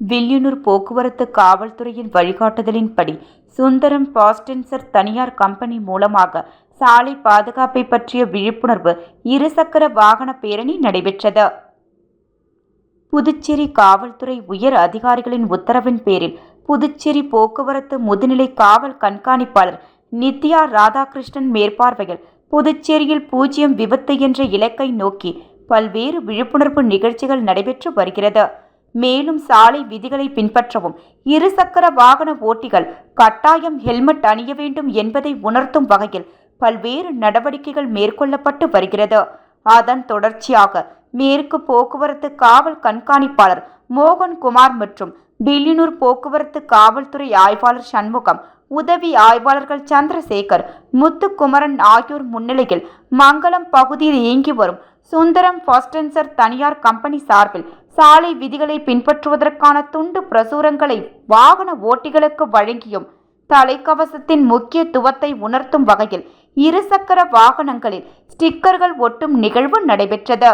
வில்லியனூர் போக்குவரத்து காவல்துறையின் வழிகாட்டுதலின்படி சுந்தரம் பாஸ்டன்சர் தனியார் கம்பெனி மூலமாக சாலை பாதுகாப்பை பற்றிய விழிப்புணர்வு இருசக்கர வாகன பேரணி நடைபெற்றது. புதுச்சேரி காவல்துறை உயர் அதிகாரிகளின் உத்தரவின் பேரில் புதுச்சேரி போக்குவரத்து முதுநிலை காவல் கண்காணிப்பாளர் நித்யா ராதாகிருஷ்ணன் மேற்பார்வையில் புதுச்சேரியில் 0 விபத்து என்ற இலக்கை நோக்கி பல்வேறு விழிப்புணர்வு நிகழ்ச்சிகள் நடைபெற்று வருகிறது. மேலும் சாலை விதிகளை பின்பற்றவும், இருசக்கர வாகன ஓட்டிகள் கட்டாயம் ஹெல்மெட் அணிய வேண்டும் என்பதை உணர்த்தும் வகையில் பல்வேறு நடவடிக்கைகள் மேற்கொள்ளப்பட்டு வருகிறது. அதன் தொடர்ச்சியாக மேற்கு போக்குவரத்து காவல் கண்காணிப்பாளர் மோகன்குமார் மற்றும் வில்லியனூர் போக்குவரத்து காவல்துறை ஆய்வாளர் சண்முகம், உதவி ஆய்வாளர்கள் சந்திரசேகர், முத்துக்குமரன் ஆகியோர் முன்னிலையில் மங்கலம் பகுதியில் இயங்கி வரும் சுந்தரம் பாஸ்டன்சர் தனியார் கம்பெனி சார்பில் சாலை விதிகளை பின்பற்றுவதற்கான துண்டு பிரசுரங்களை வாகன ஓட்டிகளுக்கு வழங்கியும், தலைக்கவசத்தின் முக்கியத்துவத்தை உணர்த்தும் வகையில் இருசக்கர வாகனங்களில் ஸ்டிக்கர்கள் ஒட்டும் நிகழ்வு நடைபெற்றது.